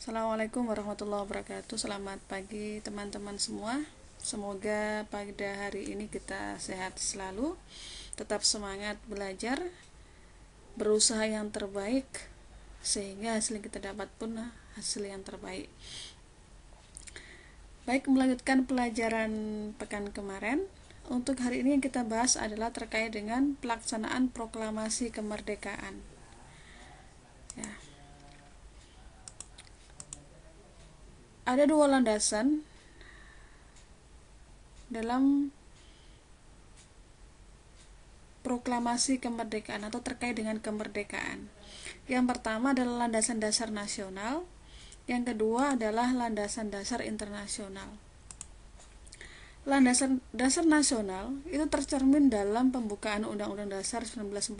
Assalamualaikum warahmatullahi wabarakatuh. Selamat pagi teman-teman semua. Semoga pada hari ini kita sehat selalu, tetap semangat belajar, berusaha yang terbaik, sehingga hasil yang kita dapat pun hasil yang terbaik. Baik, melanjutkan pelajaran pekan kemarin. Untuk hari ini yang kita bahas adalah terkait dengan pelaksanaan proklamasi kemerdekaan. Ya. Ada dua landasan dalam proklamasi kemerdekaan atau terkait dengan kemerdekaan. Yang pertama adalah landasan dasar nasional, yang kedua adalah landasan dasar internasional. Landasan dasar nasional itu tercermin dalam pembukaan Undang-Undang Dasar 1945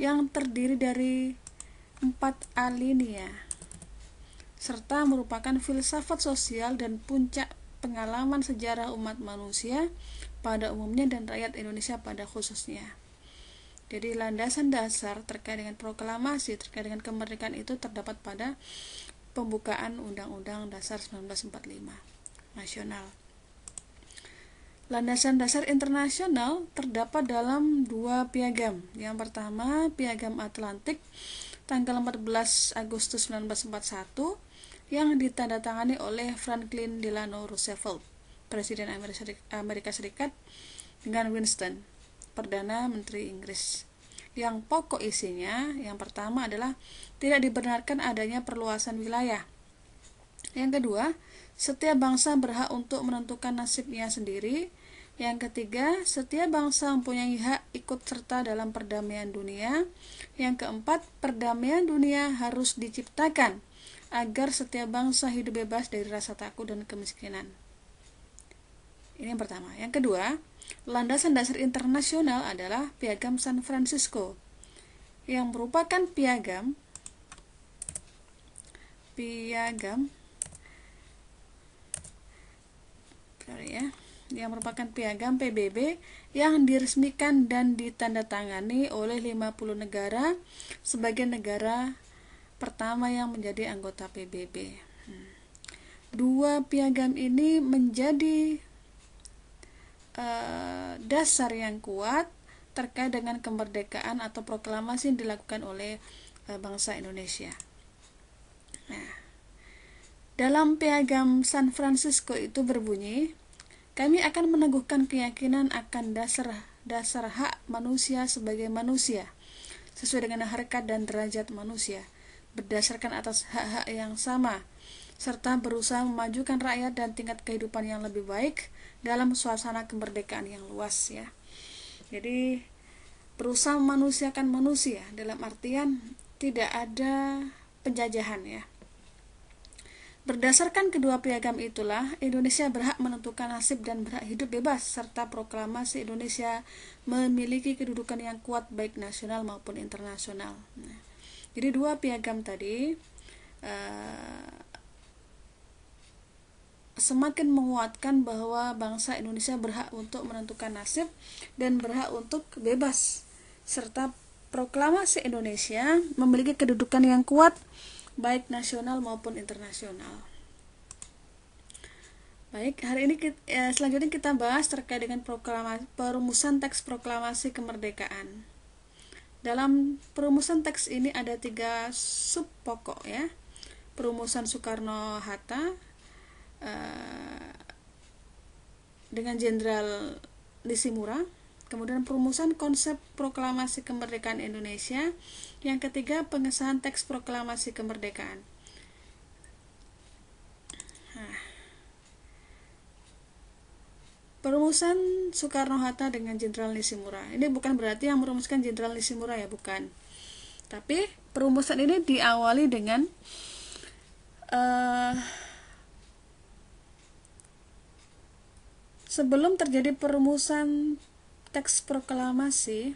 yang terdiri dari 4 alinea serta merupakan filsafat sosial dan puncak pengalaman sejarah umat manusia pada umumnya dan rakyat Indonesia pada khususnya. Jadi landasan dasar terkait dengan proklamasi, terkait dengan kemerdekaan itu terdapat pada pembukaan Undang-Undang Dasar 1945 nasional. Landasan dasar internasional terdapat dalam 2 piagam. Yang pertama, Piagam Atlantik tanggal 14 Agustus 1941 yang ditandatangani oleh Franklin Delano Roosevelt, Presiden Amerika Serikat, dengan Winston, Perdana Menteri Inggris. Yang pokok isinya, yang pertama adalah tidak dibenarkan adanya perluasan wilayah. Yang kedua, setiap bangsa berhak untuk menentukan nasibnya sendiri. Yang ketiga, setiap bangsa mempunyai hak ikut serta dalam perdamaian dunia. Yang keempat, perdamaian dunia harus diciptakan agar setiap bangsa hidup bebas dari rasa takut dan kemiskinan. Ini yang pertama. Yang kedua, landasan dasar internasional adalah Piagam San Francisco, yang merupakan piagam PBB yang diresmikan dan ditandatangani oleh 50 negara sebagai negara pertama yang menjadi anggota PBB. Dua piagam ini menjadi dasar yang kuat terkait dengan kemerdekaan atau proklamasi yang dilakukan oleh bangsa Indonesia. Nah, dalam Piagam San Francisco itu berbunyi, kami akan meneguhkan keyakinan akan dasar hak manusia sebagai manusia, sesuai dengan harkat dan derajat manusia, berdasarkan atas hak-hak yang sama, serta berusaha memajukan rakyat dan tingkat kehidupan yang lebih baik dalam suasana kemerdekaan yang luas. Ya. Jadi berusaha memanusiakan manusia dalam artian tidak ada penjajahan, ya. Berdasarkan kedua piagam itulah Indonesia berhak menentukan nasib dan berhak hidup bebas, serta proklamasi Indonesia memiliki kedudukan yang kuat baik nasional maupun internasional. Nah, jadi dua piagam tadi semakin menguatkan bahwa bangsa Indonesia berhak untuk menentukan nasib dan berhak untuk bebas, serta proklamasi Indonesia memiliki kedudukan yang kuat baik nasional maupun internasional. Baik, hari ini selanjutnya kita bahas terkait dengan perumusan teks proklamasi kemerdekaan. Dalam perumusan teks ini ada 3 sub pokok, ya. Perumusan Soekarno-Hatta dengan Jenderal Nishimura. Kemudian perumusan konsep proklamasi kemerdekaan Indonesia. Yang ketiga, pengesahan teks proklamasi kemerdekaan. Perumusan Soekarno-Hatta dengan Jenderal Nishimura. Ini bukan berarti yang merumuskan Jenderal Nishimura, ya, bukan. Tapi perumusan ini diawali dengan sebelum terjadi perumusan teks proklamasi,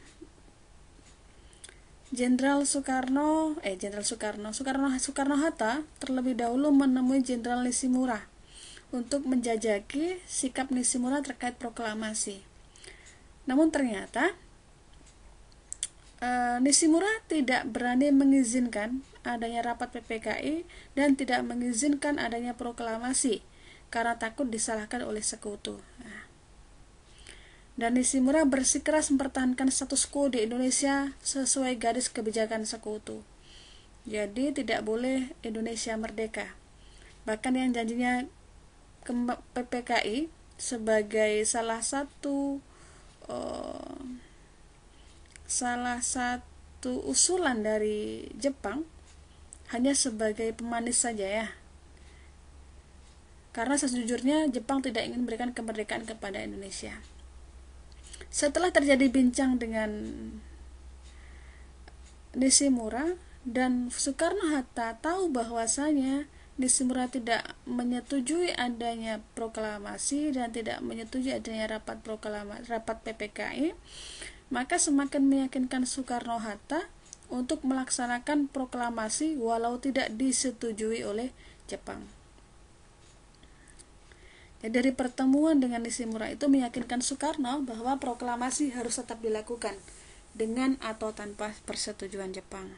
Soekarno-Hatta terlebih dahulu menemui Jenderal Nishimura untuk menjajaki sikap Nishimura terkait proklamasi. Namun ternyata Nishimura tidak berani mengizinkan adanya rapat PPKI dan tidak mengizinkan adanya proklamasi karena takut disalahkan oleh sekutu. Dan Nishimura bersikeras mempertahankan status quo di Indonesia sesuai garis kebijakan sekutu. Jadi tidak boleh Indonesia merdeka. Bahkan yang janjinya PPKI sebagai salah satu usulan dari Jepang hanya sebagai pemanis saja ya. Karena sejujurnya Jepang tidak ingin memberikan kemerdekaan kepada Indonesia. Setelah terjadi bincang dengan Nishimura dan Soekarno-Hatta tahu bahwasanya Nishimura tidak menyetujui adanya proklamasi dan tidak menyetujui adanya rapat PPKI, maka semakin meyakinkan Soekarno-Hatta untuk melaksanakan proklamasi walau tidak disetujui oleh Jepang. Jadi dari pertemuan dengan Nishimura itu meyakinkan Soekarno bahwa proklamasi harus tetap dilakukan dengan atau tanpa persetujuan Jepang.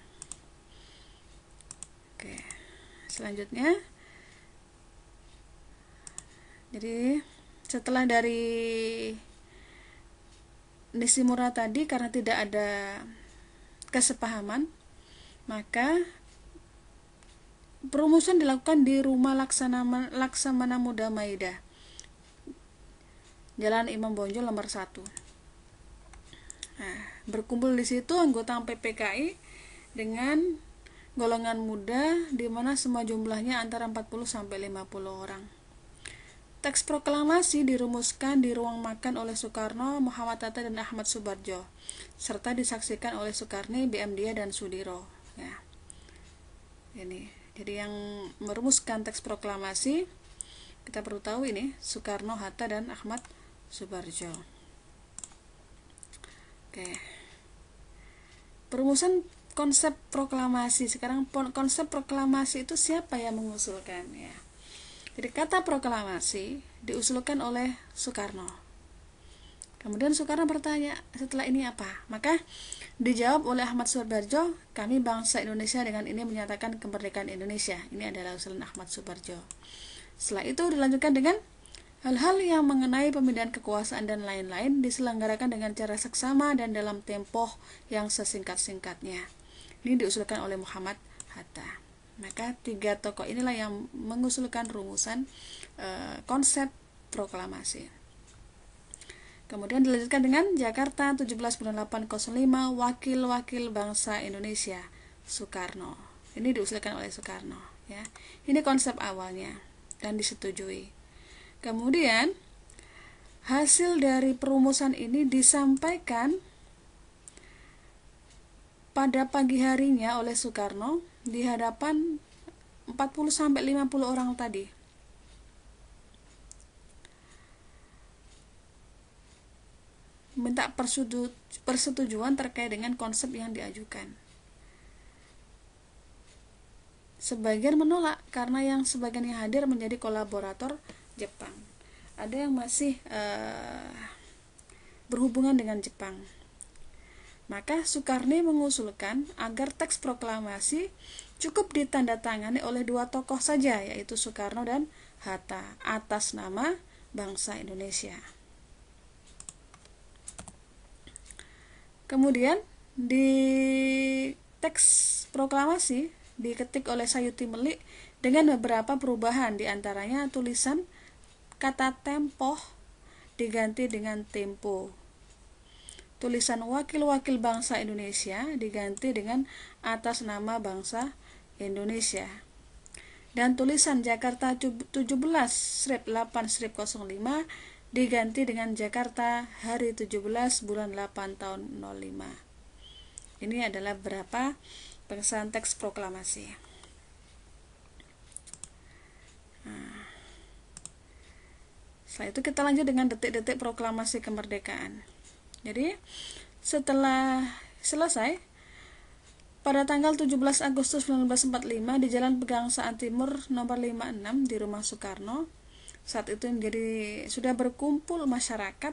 Oke, selanjutnya, jadi setelah dari Nishimura tadi karena tidak ada kesepahaman, maka perumusan dilakukan di rumah Laksamana Muda Maeda, Jalan Imam Bonjol nomor 1. Berkumpul di situ anggota PPKI dengan golongan muda di mana semua jumlahnya antara 40 sampai 50 orang. Teks proklamasi dirumuskan di ruang makan oleh Soekarno, Muhammad Hatta dan Ahmad Soebardjo, serta disaksikan oleh Soekarni, BM Dia dan Sudiro. Ya. Ini. Jadi yang merumuskan teks proklamasi kita perlu tahu ini Soekarno, Hatta dan Ahmad Soebardjo. Oke. Perumusan konsep proklamasi. Sekarang konsep proklamasi itu siapa yang mengusulkan ya? Jadi kata proklamasi diusulkan oleh Soekarno. Kemudian Soekarno bertanya, setelah ini apa? Maka dijawab oleh Ahmad Soebardjo, kami bangsa Indonesia dengan ini menyatakan kemerdekaan Indonesia. Ini adalah usulan Ahmad Soebardjo. Setelah itu dilanjutkan dengan hal-hal yang mengenai pemindahan kekuasaan dan lain-lain diselenggarakan dengan cara seksama dan dalam tempo yang sesingkat-singkatnya. Ini diusulkan oleh Muhammad Hatta. Maka 3 tokoh inilah yang mengusulkan rumusan konsep proklamasi. Kemudian dilanjutkan dengan Jakarta 17/8/05 Wakil-wakil bangsa Indonesia Soekarno. Ini diusulkan oleh Soekarno ya. Ini konsep awalnya dan disetujui. Kemudian hasil dari perumusan ini disampaikan pada pagi harinya oleh Soekarno di hadapan 40-50 orang tadi. Minta persetujuan terkait dengan konsep yang diajukan. Sebagian menolak karena yang sebagian yang hadir menjadi kolaborator Jepang. Ada yang masih berhubungan dengan Jepang. Maka Soekarno mengusulkan agar teks proklamasi cukup ditandatangani oleh 2 tokoh saja, yaitu Soekarno dan Hatta, atas nama bangsa Indonesia. Kemudian di teks proklamasi diketik oleh Sayuti Melik dengan beberapa perubahan, diantaranya tulisan kata tempo diganti dengan tempo. Tulisan wakil-wakil bangsa Indonesia diganti dengan atas nama bangsa Indonesia. Dan tulisan Jakarta 17/8/05 diganti dengan Jakarta hari 17 bulan 8 tahun 05. Ini adalah beberapa pengesahan teks proklamasi. Setelah itu kita lanjut dengan detik-detik proklamasi kemerdekaan. Jadi setelah selesai pada tanggal 17 Agustus 1945 di Jalan Pegangsaan Timur nomor 56 di rumah Soekarno, saat itu sudah berkumpul masyarakat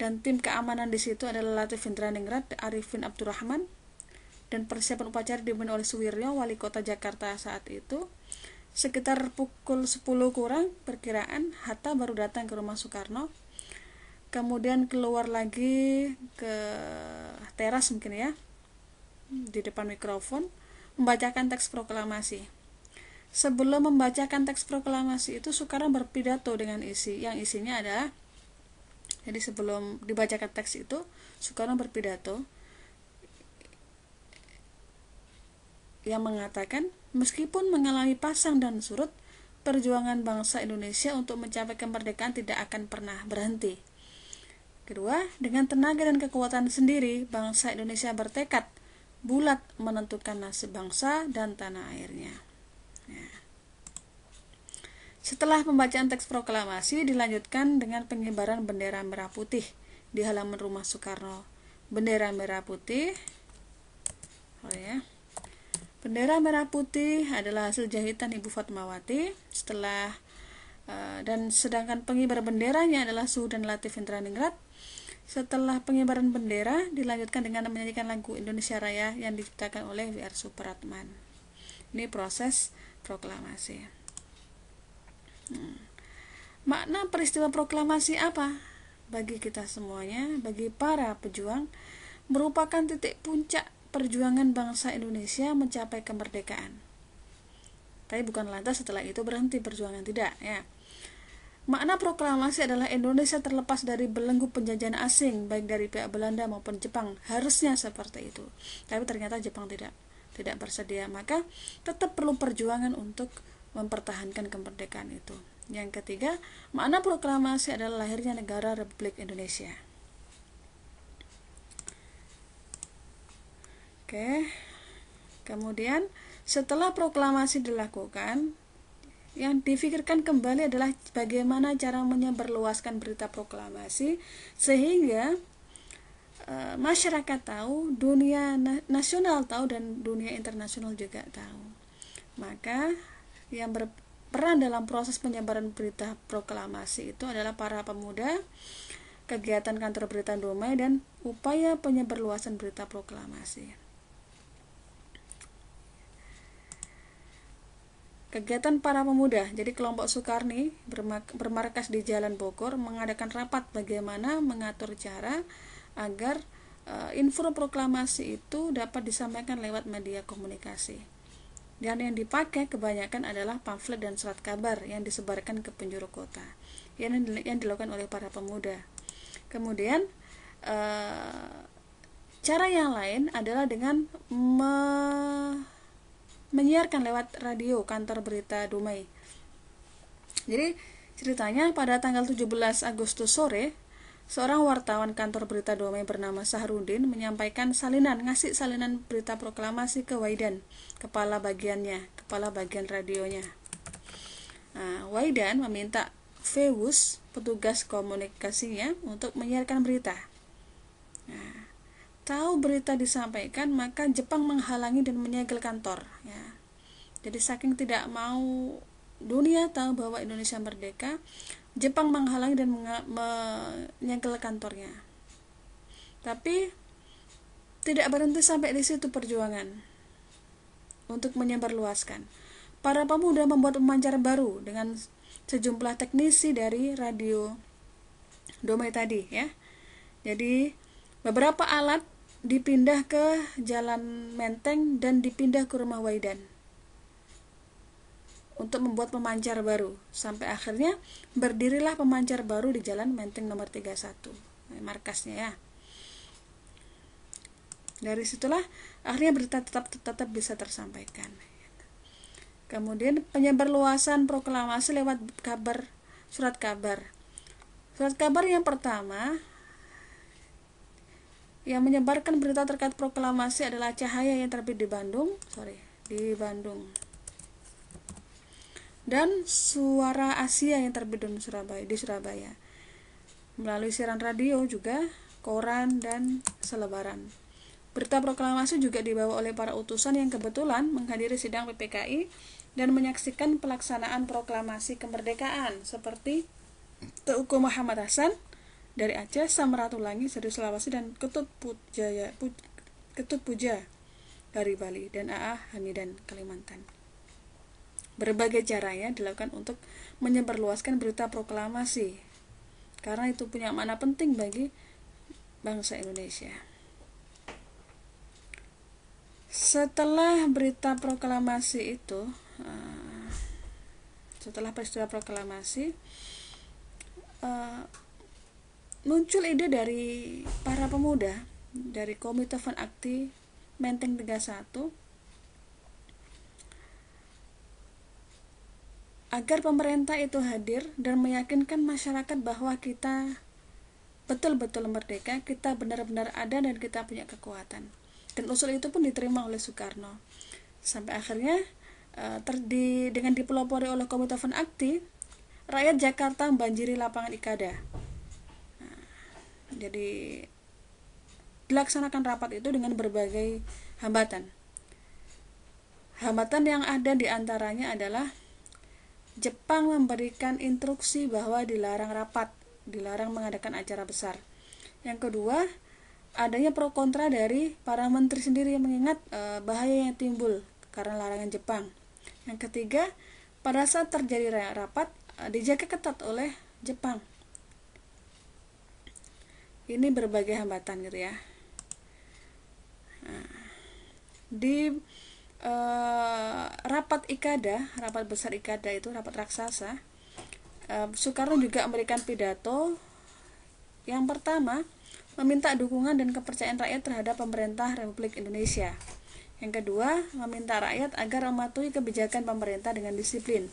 dan tim keamanan di situ adalah Latif Indraningrat, Arifin Abdurrahman, dan persiapan upacara dipimpin oleh Suwiryo, wali kota Jakarta saat itu. Sekitar pukul 10 kurang perkiraan, Hatta baru datang ke rumah Soekarno, kemudian keluar lagi ke teras mungkin ya, di depan mikrofon membacakan teks proklamasi. Sebelum membacakan teks proklamasi itu Soekarno berpidato dengan yang isinya adalah, jadi sebelum dibacakan teks itu Soekarno berpidato yang mengatakan, meskipun mengalami pasang dan surut, perjuangan bangsa Indonesia untuk mencapai kemerdekaan tidak akan pernah berhenti. Kedua, dengan tenaga dan kekuatan sendiri, bangsa Indonesia bertekad bulat menentukan nasib bangsa dan tanah airnya. Ya. Setelah pembacaan teks proklamasi dilanjutkan dengan pengibaran bendera merah putih di halaman rumah Soekarno. Bendera merah putih, bendera merah putih adalah hasil jahitan Ibu Fatmawati. Sedangkan pengibar benderanya adalah Suhu dan Latif Indraningrat. Setelah pengibaran bendera dilanjutkan dengan menyanyikan lagu Indonesia Raya yang diciptakan oleh W.R. Supratman. Ini proses proklamasi. Makna peristiwa proklamasi apa? Bagi kita semuanya, bagi para pejuang, merupakan titik puncak perjuangan bangsa Indonesia mencapai kemerdekaan. Tapi bukan lantas setelah itu berhenti perjuangan, tidak ya. Makna proklamasi adalah Indonesia terlepas dari belenggu penjajahan asing, baik dari pihak Belanda maupun Jepang. Harusnya seperti itu. Tapi ternyata Jepang tidak bersedia, maka tetap perlu perjuangan untuk mempertahankan kemerdekaan itu. Yang ketiga, makna proklamasi adalah lahirnya negara Republik Indonesia. Kemudian setelah proklamasi dilakukan, yang difikirkan kembali adalah bagaimana cara menyebarluaskan berita proklamasi sehingga masyarakat tahu, dunia nasional tahu, dan dunia internasional juga tahu. Maka yang berperan dalam proses penyebaran berita proklamasi itu adalah para pemuda, kegiatan kantor berita Damai, dan upaya penyebarluasan berita proklamasi. Kegiatan para pemuda, jadi kelompok Soekarni bermarkas di Jalan Bogor mengadakan rapat bagaimana mengatur cara agar info proklamasi itu dapat disampaikan lewat media komunikasi. Dan yang dipakai kebanyakan adalah pamflet dan surat kabar yang disebarkan ke penjuru kota, yang dilakukan oleh para pemuda. Kemudian cara yang lain adalah dengan menyiarkan lewat radio kantor berita Damai. Jadi ceritanya pada tanggal 17 Agustus sore, seorang wartawan kantor berita Damai bernama Sahrudin menyampaikan ngasih salinan berita proklamasi ke Waidan, kepala bagian radionya. Waidan meminta Fewus, petugas komunikasinya, untuk menyiarkan berita. Tahu berita disampaikan, maka Jepang menghalangi dan menyegel kantor ya. Jadi saking tidak mau dunia tahu bahwa Indonesia merdeka, Jepang menghalangi dan menyegel kantornya. Tapi tidak berhenti sampai di situ perjuangan untuk menyebarluaskan. Para pemuda membuat pemancar baru dengan sejumlah teknisi dari radio Damai tadi ya. Jadi beberapa alat dipindah ke Jalan Menteng dan dipindah ke rumah Waidan untuk membuat pemancar baru. Sampai akhirnya berdirilah pemancar baru di Jalan Menteng nomor 31, markasnya ya. Dari situlah akhirnya berita tetap bisa tersampaikan. Kemudian penyebarluasan proklamasi lewat surat kabar. Surat kabar yang pertama yang menyebarkan berita terkait proklamasi adalah Cahaya yang terbit di Bandung, dan Suara Asia yang terbit di Surabaya. Melalui siaran radio juga, koran, dan selebaran. Berita proklamasi juga dibawa oleh para utusan yang kebetulan menghadiri sidang PPKI dan menyaksikan pelaksanaan proklamasi kemerdekaan, seperti Teuku Muhammad Hasan, dari Aceh, Samratulangi dari Sulawesi, dan Ketut Puja dari Bali, dan AA Hamidan Kalimantan. Berbagai caranya dilakukan untuk menyebarluaskan berita proklamasi, karena itu punya makna penting bagi bangsa Indonesia. Setelah berita proklamasi itu, setelah peristiwa proklamasi, muncul ide dari para pemuda dari Komite Van Acti Menteng 31 agar pemerintah itu hadir dan meyakinkan masyarakat bahwa kita betul-betul merdeka, kita benar-benar ada dan kita punya kekuatan. Dan usul itu pun diterima oleh Soekarno. Sampai akhirnya dengan dipelopori oleh Komite Van Acti, rakyat Jakarta membanjiri lapangan Ikada. Jadi dilaksanakan rapat itu dengan berbagai hambatan. Hambatan yang ada diantaranya adalah Jepang memberikan instruksi bahwa dilarang rapat, dilarang mengadakan acara besar. Yang kedua, adanya pro kontra dari para menteri sendiri yang mengingat bahaya yang timbul karena larangan Jepang. Yang ketiga, pada saat terjadi rapat dijaga ketat oleh Jepang. Ini berbagai hambatan gitu ya. Di rapat Ikada, rapat besar Ikada itu rapat raksasa, Soekarno juga memberikan pidato. Yang pertama, meminta dukungan dan kepercayaan rakyat terhadap pemerintah Republik Indonesia. Yang kedua, meminta rakyat agar mematuhi kebijakan pemerintah dengan disiplin.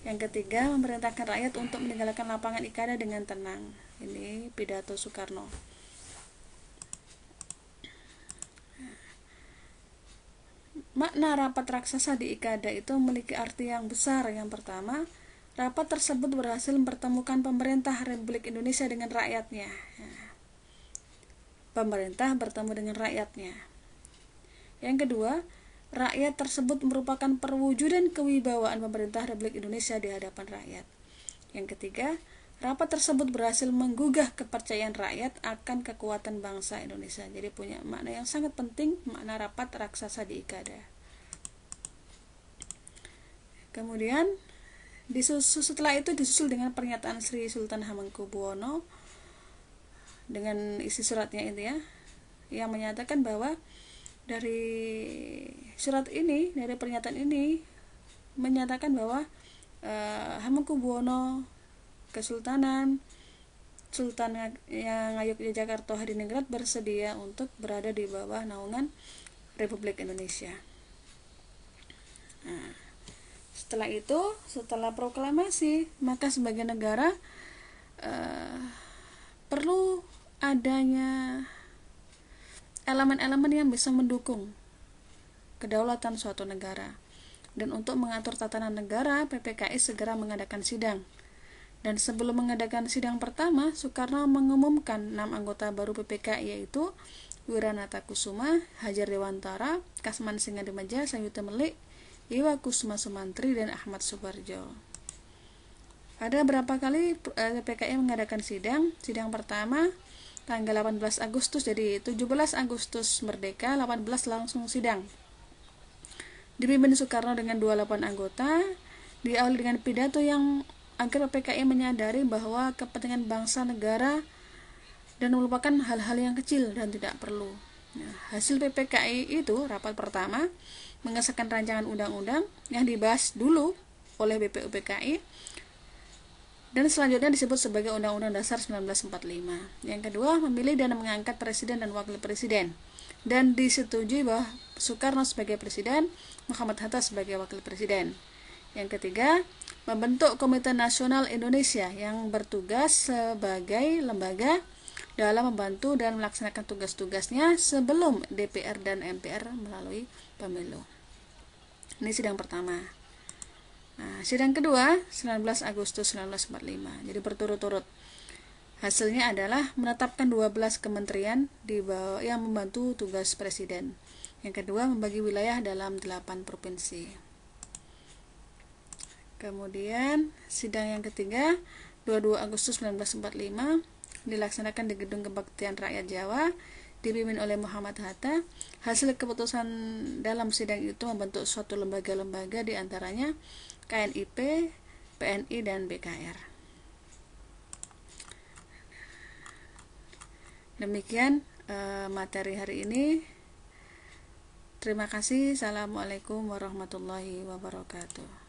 Yang ketiga, memerintahkan rakyat untuk meninggalkan lapangan Ikada dengan tenang. Ini pidato Soekarno. Makna rapat raksasa di Ikada itu memiliki arti yang besar. Yang pertama, rapat tersebut berhasil mempertemukan pemerintah Republik Indonesia dengan rakyatnya. Pemerintah bertemu dengan rakyatnya. Yang kedua, rakyat tersebut merupakan perwujudan kewibawaan pemerintah Republik Indonesia di hadapan rakyat. Yang ketiga, rapat tersebut berhasil menggugah kepercayaan rakyat akan kekuatan bangsa Indonesia. Jadi punya makna yang sangat penting, makna rapat raksasa di Ikada. Kemudian setelah itu disusul dengan pernyataan Sri Sultan Hamengkubuwono dengan isi suratnya itu ya, yang menyatakan bahwa dari surat ini, dari pernyataan ini menyatakan bahwa Hamengkubuwono Kesultanan Sultan yang Yogyakarta Hadiningrat bersedia untuk berada di bawah naungan Republik Indonesia. Nah, setelah itu, setelah proklamasi, maka sebagai negara perlu adanya elemen-elemen yang bisa mendukung kedaulatan suatu negara. Dan untuk mengatur tatanan negara, PPKI segera mengadakan sidang. Dan sebelum mengadakan sidang pertama, Soekarno mengumumkan 6 anggota baru PPKI, yaitu Wiranata Kusuma, Hajar Dewantara, Kasman Singademaja, Sayuta Melik, Iwa Kusuma Sumantri, dan Ahmad Subarjo. Ada berapa kali PPKI mengadakan sidang? Sidang pertama tanggal 18 Agustus, jadi 17 Agustus merdeka, 18 langsung sidang. Dipimpin Soekarno dengan 28 anggota, diawali dengan pidato yang agar PPKI menyadari bahwa kepentingan bangsa negara dan melupakan hal-hal yang kecil dan tidak perlu. Nah, hasil PPKI itu rapat pertama mengesahkan rancangan undang-undang yang dibahas dulu oleh BPUPKI dan selanjutnya disebut sebagai Undang-Undang Dasar 1945. Yang kedua, memilih dan mengangkat presiden dan wakil presiden, dan disetujui bahwa Soekarno sebagai presiden, Muhammad Hatta sebagai wakil presiden. Yang ketiga, membentuk Komite Nasional Indonesia yang bertugas sebagai lembaga dalam membantu dan melaksanakan tugas-tugasnya sebelum DPR dan MPR melalui pemilu. Ini sidang pertama. Nah, sidang kedua 19 Agustus 1945. Jadi berturut-turut. Hasilnya adalah menetapkan 12 kementerian yang membantu tugas presiden. Yang kedua, membagi wilayah dalam 8 provinsi. Kemudian sidang yang ketiga 22 Agustus 1945, dilaksanakan di Gedung Kebaktian Rakyat Jawa, dipimpin oleh Muhammad Hatta. Hasil keputusan dalam sidang itu membentuk suatu lembaga-lembaga, diantaranya KNIP, PNI, dan BKR. Demikian materi hari ini. Terima kasih. Assalamualaikum warahmatullahi wabarakatuh.